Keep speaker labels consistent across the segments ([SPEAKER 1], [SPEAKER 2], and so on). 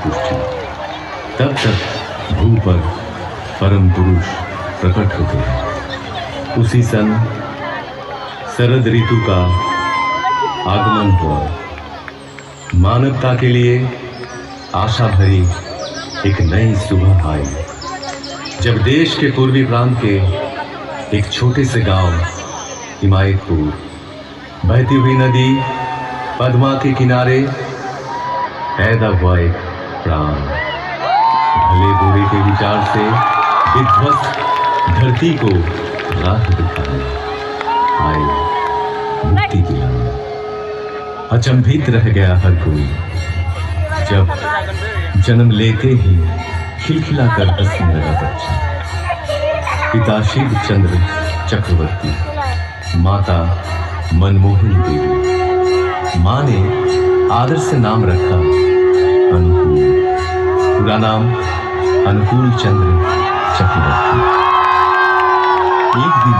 [SPEAKER 1] पुष्टि। तब तक भू पर परम पुरुष प्रकट होते हैं। उसी सन शरद ऋतु का आगमन हुआ। मानवता के लिए आशा भरी एक नई सुबह आई, जब देश के पूर्वी प्रांत के एक छोटे से गांव हिमायतपुर, बहती हुई नदी पद्मा के किनारे पैदा हुआ एक प्राण। भले बुरे के विचार से विध्वस्त धरती को राह दिखाने आए मुक्ति दिलाने। अचंभित रह गया हर कोई, जब जन्म लेते ही खिलखिला कर हंसने लगा बच्चा। पिता शिव चंद्र चक्रवर्ती, माता मनमोहनी देवी। माँ ने आदर से नाम रखा अनुकूल, पूरा नाम अनुकूल चंद्र चक्रवर्ती। एक दिन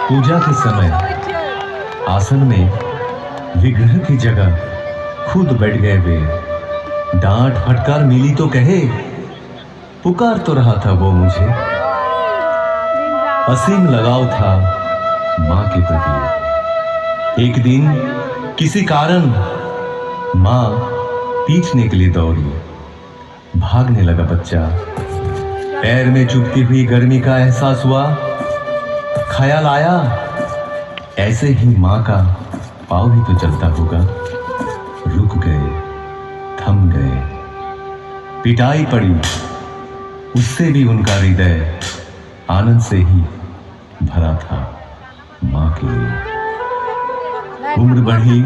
[SPEAKER 1] पूजा के समय आसन में विग्रह की जगह खुद बैठ गए वे। डांट फटकार मिली तो कहे, पुकार तो रहा था वो मुझे। असीम लगाव था माँ के प्रति। एक दिन किसी कारण माँ पीछने के लिए दौड़ी। भागने लगा बच्चा। पैर में चुभती हुई गर्मी का एहसास हुआ। ख्याल आया, ऐसे ही माँ का पाँव भी तो चलता होगा। रुक गए, थम गए। पिटाई पड़ी, उससे भी उनका हृदय आनंद से ही भरा था माँ के लिए। उम्र बढ़ी,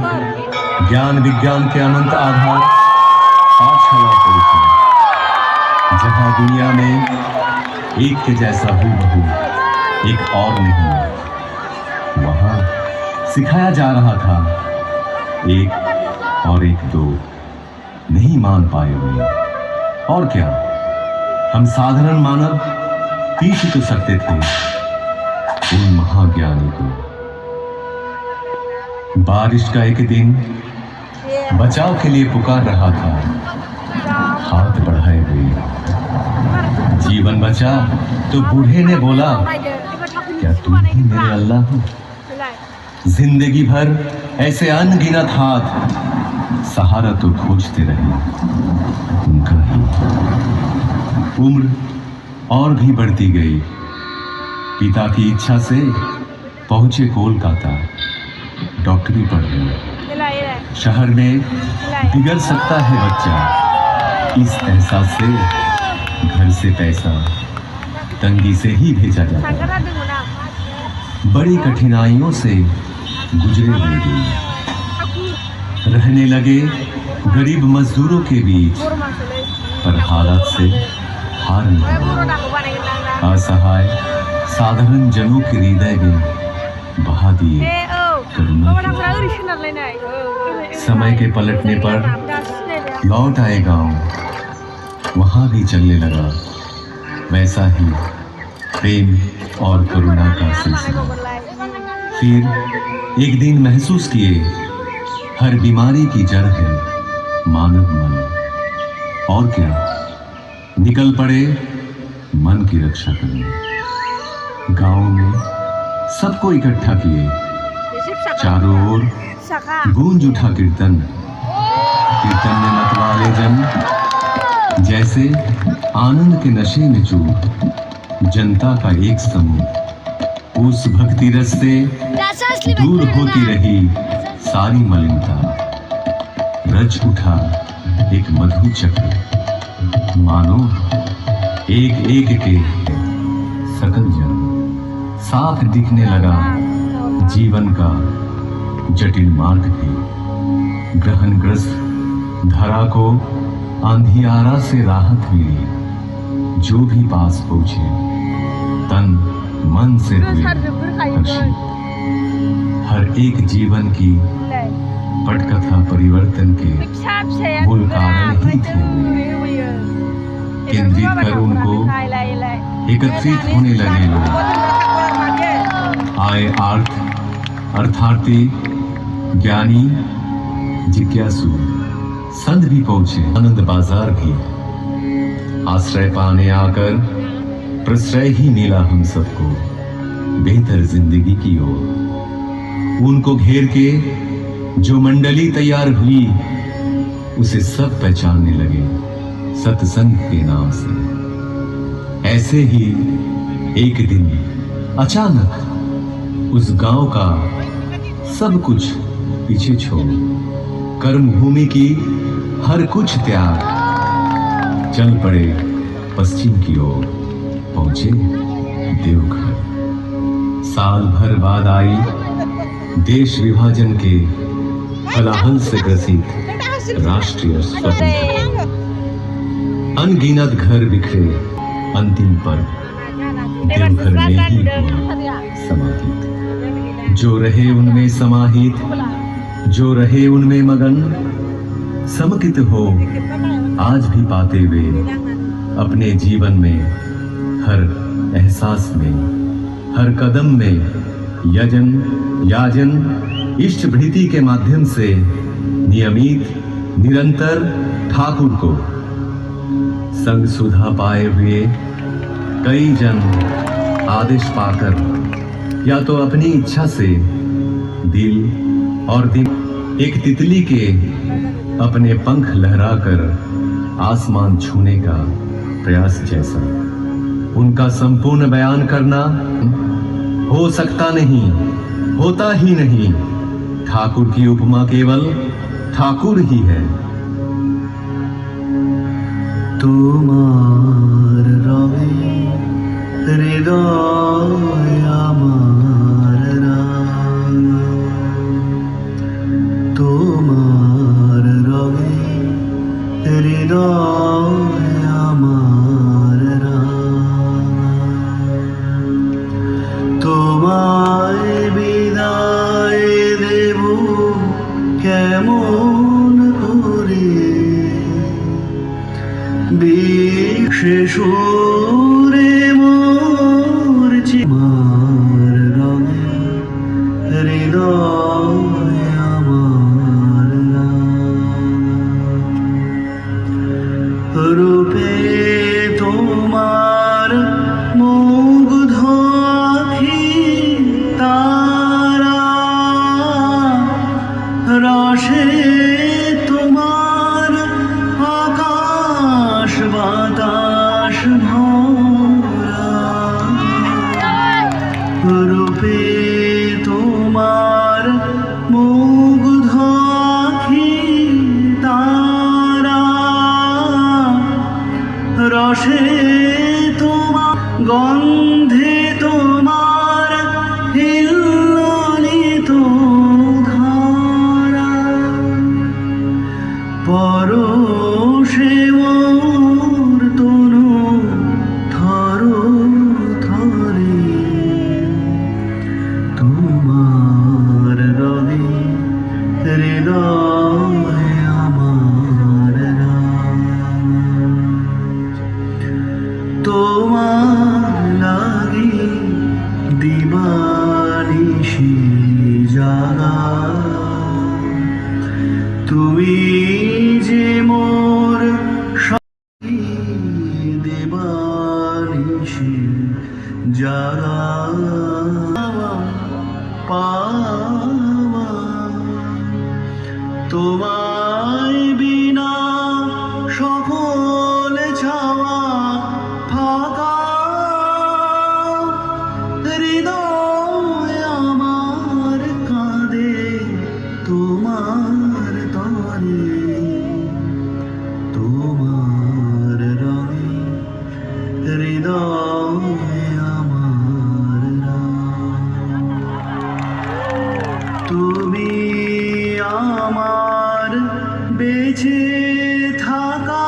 [SPEAKER 1] ज्ञान विज्ञान के अनंत आधार पाठशाला पहुंचे, जहां दुनिया में एक के जैसा हूबहू एक और नहीं। वहां सिखाया जा रहा था एक और एक दो नहीं मान पाए हुए। और क्या, हम साधारण मानव पीछ तो सकते थे उन महाज्ञानी को। बारिश का एक दिन बचाव के लिए पुकार रहा था, हाथ बढ़ाए हुए। जीवन बचा तो बूढ़े ने बोला, क्या तुम ही मेरे अल्लाह हो? जिंदगी भर ऐसे अनगिनत हाथ सहारा तो खोजते रहे उनका ही। उम्र और भी बढ़ती गई। पिता की इच्छा से पहुंचे कोलकाता, डॉक्टरी पढ़ने। शहर में बिगड़ सकता है बच्चा, इस एहसास से घर से पैसा तंगी से ही भेजा जाता है। बड़ी कठिनाइयों से गुजरे हुए दिन रहने लगे गरीब मजदूरों के बीच, पर हालात से हार नहीं हुए। असहाय साधारण जनों के हृदय में बहा दिए करुणा के। समय के पलटने पर लौट आए गांव, वहां भी चलने लगा वैसा ही प्रेम और करुणा का सिलसिला। फिर एक दिन महसूस किए, हर बीमारी की जड़ है मानव मन। और क्या, निकल पड़े मन की रक्षा करने। गांव में सबको इकट्ठा किए, चारों ओर गूंज उठा कीर्तन। कीर्तन में मतवाले जन जैसे आनंद के नशे में चूर। जनता का एक समूह उस भक्ति रस से दूर होती रही सारी मलिनता। रच उठा एक मधु चक्र, मानो एक एक के सकल जन। साफ दिखने लगा जीवन का जटिल मार्ग भी। ग्रहणग्रस्त धरा को अंधियारा से राहत मिली। जो भी पास पहुंचे तन मन से हुए हर्षित। हर एक जीवन की पटकथा परिवर्तन के मूल कारण ही थे। केंद्रित कर उनको एकत्रित होने लगे लोग। आए अर्थार्थी, ज्ञानी, जिज्ञासु, संत भी पहुंचे, आनंद बाजार भी। आश्रय पाने आकर प्रश्रय ही मिला हम सबको बेहतर जिंदगी की ओर। उनको घेर के जो मंडली तैयार हुई उसे सब पहचानने लगे सत्संग के नाम से। ऐसे ही एक दिन अचानक उस गांव का सब कुछ पीछे छोड़ कर्म भूमि की हर कुछ त्याग चल पड़े पश्चिम की ओर, पहुंचे देवघर। साल भर बाद आई देश विभाजन के हलाहल से ग्रसित राष्ट्रीय स्वतंत्रता। अनगिनत घर बिखरे अंतिम पर्व देवघर में ही हुआ समाहित। जो रहे उनमें समाहित, जो रहे उनमें मगन, समकित हो आज भी पाते वे अपने जीवन में हर एहसास में, हर कदम में यजन याजन इष्ट भृति के माध्यम से नियमित निरंतर ठाकुर को संग सुधा पाए हुए कई जन आदेश पाकर या तो अपनी इच्छा से दिल और दिल एक तितली के अपने पंख लहराकर आसमान छूने का प्रयास जैसा उनका संपूर्ण बयान करना हो सकता नहीं, होता ही नहीं। ठाकुर की उपमा केवल ठाकुर ही है।
[SPEAKER 2] তোমার রবে হৃদয় আমার রাঙা, তোমার রবে হৃদয় আমার রাঙা, তোমায় বিদায় দেব কেমন করে বিশেষরে মোর চিমার রঙে হৃদয় আমার রূপে তোমার মুগ্ধ আখি তারা, রসে তোমার আকাশ বাতাস ভরা, রূপে তোমার মুগ্ধ আখি তারা, রসে তোমার গন্ধে তোমার হিল্লোলিত ধারা, পরশে মোর তনু থর থরে, তোমার রবে হৃদয় আমার রাঙা, তোমার লাগি দিবানিশি জাগা, তুমি যে মোর সাথী দেবানিশি জাগা পাওয়া, তোমায় বিনা সকল ছাওয়া ফাঁকা, হৃদয় আমার কাঁদে তোমার তরে, তোমার রঙে হৃদয় আমার রাঙা, তুমি আমার বেঁচে থাকা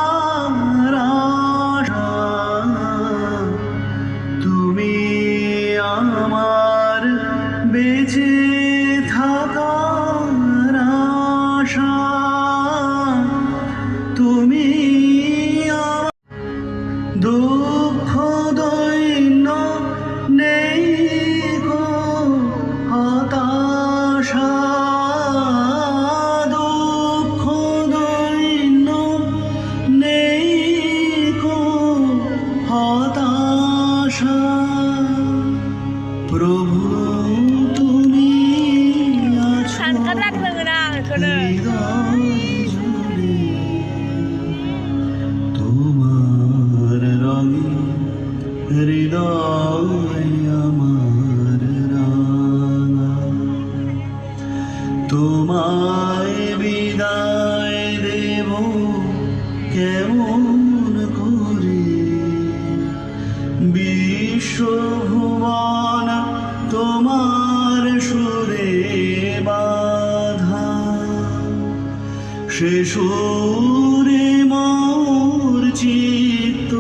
[SPEAKER 2] সুরে মোর চিত্ত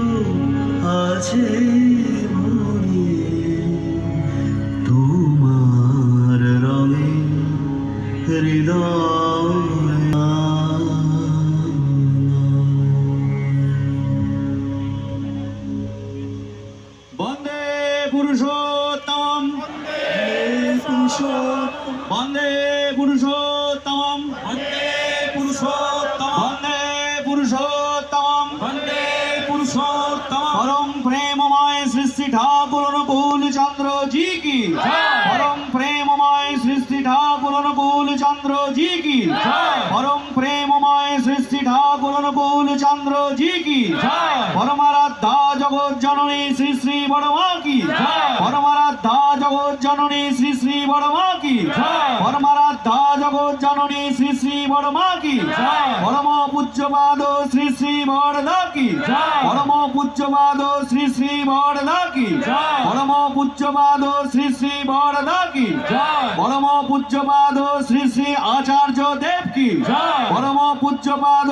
[SPEAKER 2] আছে ভরিয়ে, তোমার রঙে হৃদয়
[SPEAKER 3] বন্দে পুরুষোত্তম বন্দে পুরুষোত্তম বন্দে পুরুষোত্তম বন্দে পুরুষোত্তম বন্দে পুরুষোত্তম পরম প্রেমময় শ্রী শ্রী ঠাকুর অনুকূল চন্দ্র জি কি পরম প্রেমময় শ্রী শ্রী ঠাকুর অনুকূল চন্দ্র জি কি পরম প্রেমময় শ্রী শ্রী ঠাকুর অনুকূল চন্দ্র জি কি পরমারাধ্যা জগৎ জননী শ্রী শ্রী বড়মা কি পরমারাধ্যা জগৎ জননী শ্রী শ্রী বড়মা কি পরমারাধ্যা জগৎ জননী শ্রী শ্রী বড়মা কি পরম পূজ্যপাদ শ্রী শ্রী বড়দা কি পরম পূজ্যপাদ শ্রী শ্রী বড়দা কি পরম পূজ্যপাদ শ্রী শ্রী বড়দা কি পরম পূজ্যপাদ শ্রী শ্রী আচার্য দেব কি পরম পূজ্যপাদ